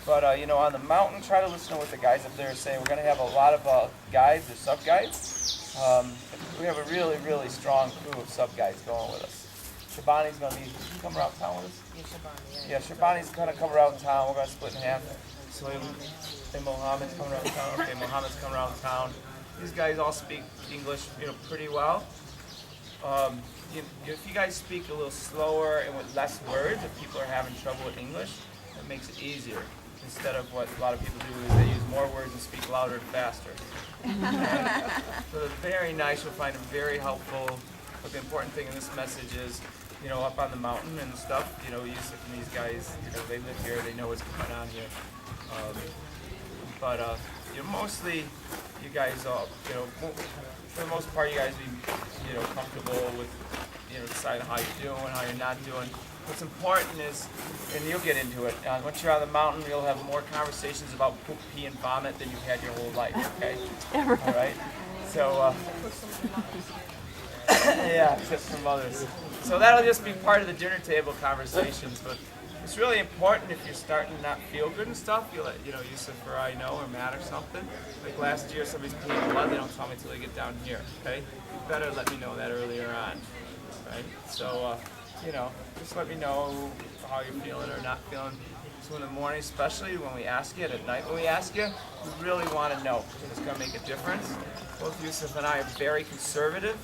But, you know, on the mountain, try to listen to what the guys up there are saying. We're going to have a lot of guides or sub-guides. We have a really, really strong crew of sub-guides going with us. Shabani's going to be come around town with us? Yeah, Shabani's going to come around town. We're going to split in half. So Mohammed's coming around town. Okay, Mohammed's coming around town. These guys all speak English, you know, pretty well. If you guys speak a little slower and with less words, if people are having trouble with English, it makes it easier. Instead of what a lot of people do is they use more words and speak louder and faster. So they're very nice. You'll find them very helpful. But the important thing in this message is, you know, up on the mountain and stuff, you know, Yusuf and these guys, you know, they live here. They know what's going on here. You know, mostly you guys all, you know, for the most part, you guys be, you know, comfortable with, you know, deciding how you're doing, how you're not doing. What's important is, and you'll get into it, once you're on the mountain, you'll have more conversations about poop, pee, and vomit than you've had your whole life, okay? All right? So, yeah, tips from others. So that'll just be part of the dinner table conversations, but it's really important if you're starting to not feel good and stuff, you let, you know, Yusuf or I know, or Matt or something. Like last year, somebody's peeing blood, they don't tell me until they get down here, okay? You better let me know that earlier on, right? So, you know, just let me know how you're feeling or not feeling. So in the morning, especially when we ask you, and at night when we ask you, we really want to know, because it's going to make a difference. Both Yusuf and I are very conservative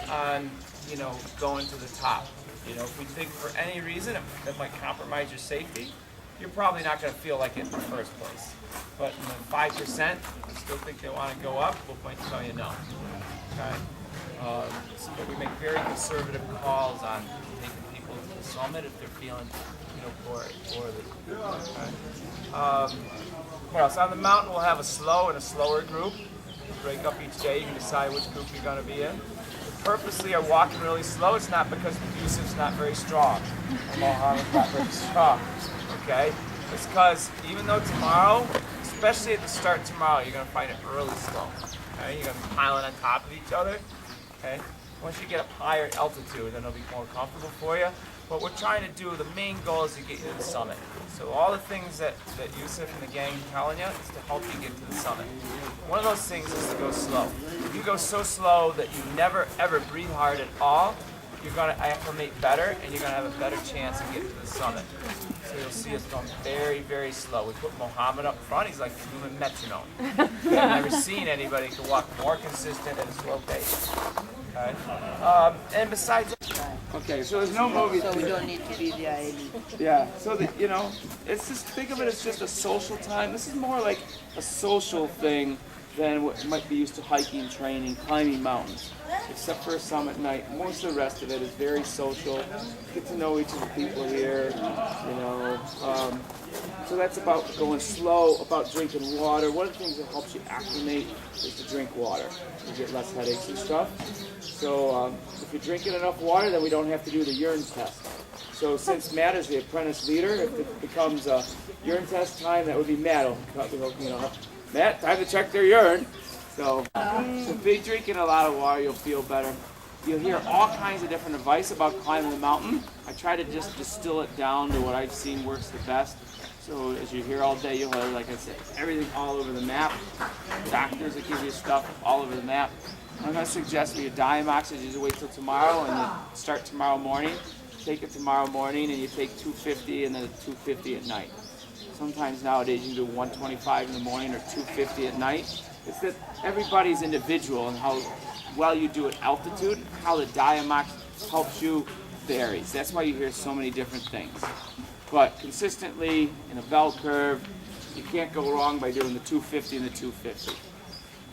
on, you know, going to the top. You know, if we think for any reason that might compromise your safety, you're probably not going to feel like it in the first place. But you know, 5% still think they want to go up, we'll point to tell you no. Okay? So we make very conservative calls on taking people to the summit if they're feeling, you know, poorly. Okay? What else? On the mountain, we'll have a slow and a slower group. Break up each day. You can decide which group you're going to be in. We purposely are walking really slow. It's not because Yusuf's not very strong. And Mohammed's not very strong. Okay? It's because even though tomorrow, especially at the start tomorrow, you're going to find it really slow. Okay? You're going to be piling on top of each other. Okay? Once you get up higher altitude, then it'll be more comfortable for you. What we're trying to do, the main goal is to get you to the summit. So all the things that Yusuf and the gang are telling you is to help you get to the summit. One of those things is to go slow. If you go so slow that you never ever breathe hard at all, you're going to acclimate better and you're going to have a better chance of getting to the summit. So you'll see us going very, very slow. We put Mohammed up front. He's like a human metronome. I've never seen anybody who walk more consistent at a slow pace. Okay? And besides, okay, so there's no movie. So we don't need to be the elite. Yeah, so you know, it's just, think of it as just a social time. This is more like a social thing than what might be used to hiking, training, climbing mountains. Except for a summit night, most of the rest of it is very social. Get to know each of the people here, you know. So that's about going slow, about drinking water. One of the things that helps you acclimate is to drink water. You get less headaches and stuff. So if you're drinking enough water, then we don't have to do the urine test. So since Matt is the apprentice leader, if it becomes a urine test time, that would be Matt. You know, Matt, time to check their urine. So if you're drinking a lot of water, you'll feel better. You'll hear all kinds of different advice about climbing the mountain. I try to just distill it down to what I've seen works the best. So as you hear all day, you'll have, like I said, everything all over the map. Doctors that give you stuff all over the map. I'm going to suggest for your Diamox is you just wait till tomorrow and you start tomorrow morning. Take it tomorrow morning and you take 250 and then 250 at night. Sometimes nowadays you can do 125 in the morning or 250 at night. It's that everybody's individual and how well you do at altitude, how the Diamox helps you varies. That's why you hear so many different things. But consistently in a bell curve, you can't go wrong by doing the 250 and the 250.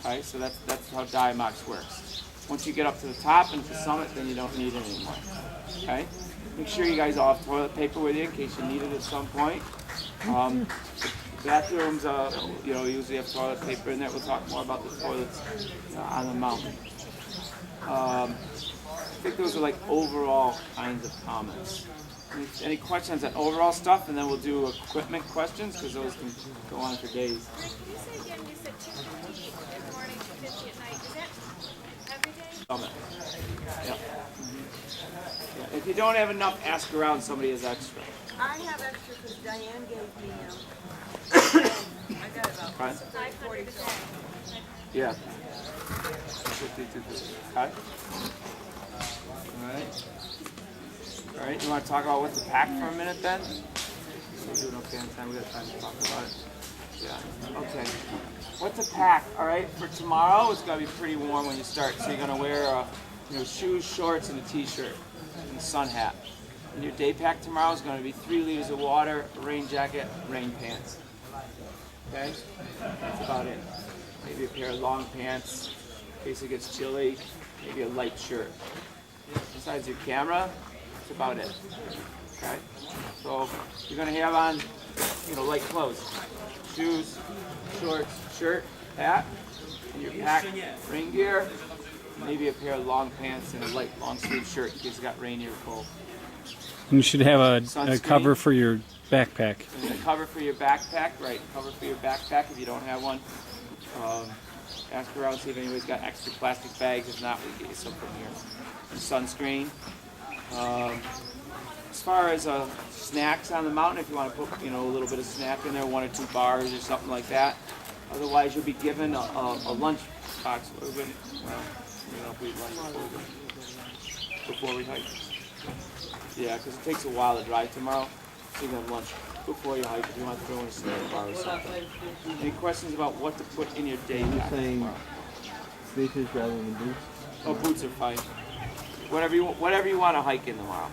Okay, so that's how Diamox works. Once you get up to the top and to the summit, then you don't need it anymore. Okay? Make sure you guys all have toilet paper with you in case you need it at some point. Bathrooms, you know, usually have toilet paper in there. We'll talk more about the toilets on the mountain. I think those are like overall kinds of comments. Any questions on overall stuff, and then we'll do equipment questions because those can go on for days. Can you say again? You said 250 in the morning, 250 at night. Is that every day? Summit. Yeah. Mm-hmm. Yeah. If you don't have enough, ask around. Somebody has extra. I have extra because Diane gave me Okay. 500 a day. Yeah. 50 to 50. Okay. All right. You want to talk about what to pack for a minute then? We're doing okay on time. We got time to talk about it. Yeah. Okay. What to pack? All right. For tomorrow, it's gonna be pretty warm when you start. So you're gonna wear, shoes, shorts, and a t-shirt, and a sun hat. And your day pack tomorrow is gonna be 3 liters of water, a rain jacket, rain pants. Okay. That's about it. Maybe a pair of long pants in case it gets chilly. Maybe a light shirt. Besides your camera, that's about it. Okay. So you're gonna have on, light clothes, shoes, shorts, shirt, hat, and your pack, rain gear, maybe a pair of long pants and a light long sleeve shirt in case it got rainy or cold. You should have a cover for your backpack. And a cover for your backpack, right? Cover for your backpack if you don't have one. Ask around, see if anybody's got extra plastic bags. If not, we can get you some from here. And sunscreen. As far as snacks on the mountain, if you want to put a little bit of snack in there, 1 or 2 bars or something like that. Otherwise, you'll be given a lunch box. Well, we don't eat lunch before we hike. Yeah, because it takes a while to drive tomorrow. So you can have lunch before you hike if you want to throw in a snack bar or something. Any questions about what to put in your day pack tomorrow? Sneakers rather than boots? Oh, boots are fine. Whatever you want to hike in tomorrow.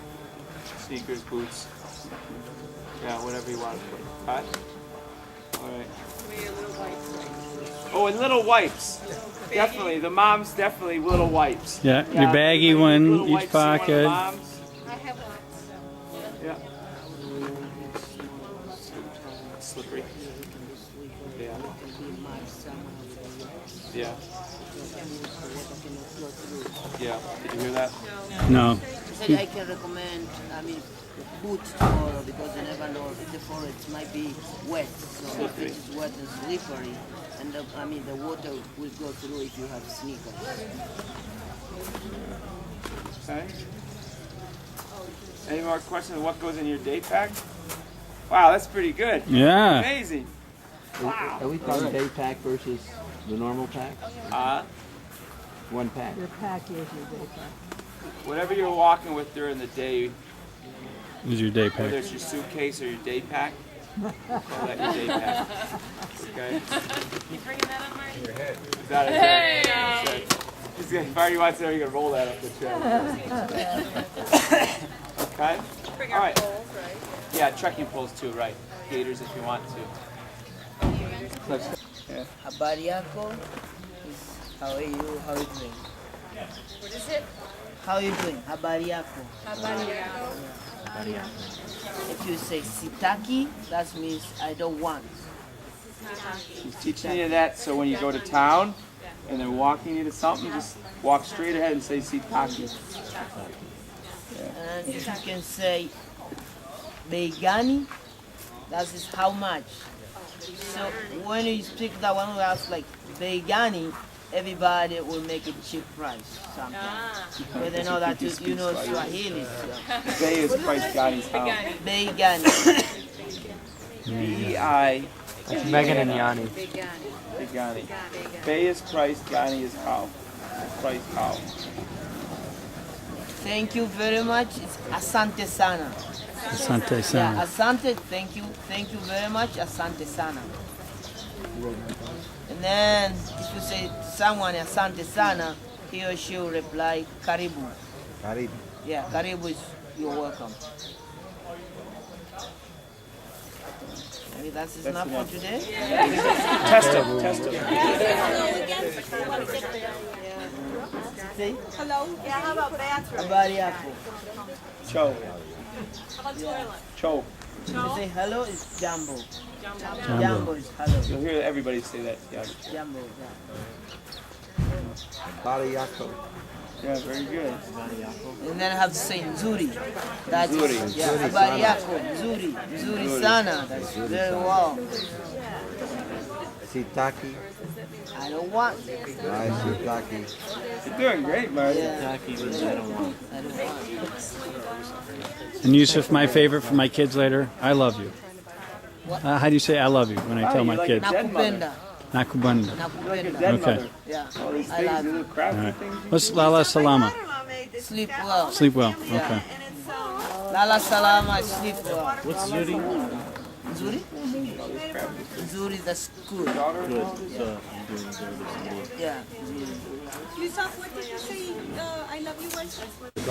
Sneakers, boots. Yeah, whatever you want to put. All right. Oh, and little wipes. Definitely, the moms definitely little wipes. Yeah, your baggy one, little each wipes in one of the pocket. moms. I have lots. Yeah. Slippery. Yeah. Yeah. Yeah. Did you hear that? No. Said I can recommend, boots tomorrow because you never know if the forest might be wet. So if it is wet and slippery, and the water will go through if you have sneakers. Okay. Any more questions on what goes in your day pack? Wow, that's pretty good. Yeah. Amazing. Are we talking day pack versus the normal pack? One pack. Your pack is your day pack. Whatever you're walking with during the day, Is your day whether pack. it's your suitcase or your day pack, call that your day pack. Okay? You bringing that on, Marty? Is that it? He's gonna, if Marty wants to, you're going to roll that up the chair. Okay? Bring All our right. poles, right? Yeah, trekking poles too, right. Gaiters if you want to. Yeah. Habariako is how are you doing? What is it? How are you doing? Habariako. Habariako. If you say sitaki, that means I don't want. He's teaching you that so when you go to town and they're walking you to something, just walk straight ahead and say sitaki. And if you can say beigani, that is how much. So when you speak that one, we ask like beigani, everybody will make a cheap price. Something. But they know that you know Swahili. So. Bay is Christ Ghani's house. Beigani. B-I. That's Megan and Yanni. Ghani. Bay is Christ, Ghani is how. Christ how. Thank you very much. It's asante sana. Asante Yeah, sana. asante. Thank you very much. Asante sana. And then if you say to someone asante sana, he or she will reply karibu. Karibu. Yeah, karibu is you're welcome. Maybe that's enough for today. Test him. Test him. Say Hello? Yeah, how about bathroom? habari yako. Cho. How about toilet? Cho. You say hello is jambo. Jumbo. Jambo is hello. You'll hear everybody say that. Yeah. Jambo. Bariyako. Yeah, very good. And then I have to say nzuri. That's Nzuri. yeah. Habari yako. Nzuri. Nzuri sana. That's very well. Sitaki. I don't want. Nice sitaki. You're doing great, Marty. Yeah. I don't want. And Yusuf, my favorite for my kids later, I love you. How do you say I love you when I tell my kids? Nakupenda. Nakubanda. Nakupenda. Okay. Yeah. All these I things, love little you. crafty All right. things. What's Lala Salama? Sleep well. Sleep well. Yeah. Okay. Lala salama, sleep well. What's Zuri? Zuri? Zuri, that's good. Good. So I'm doing Zuri. Yeah. Yusuf, what did you say? I love you was?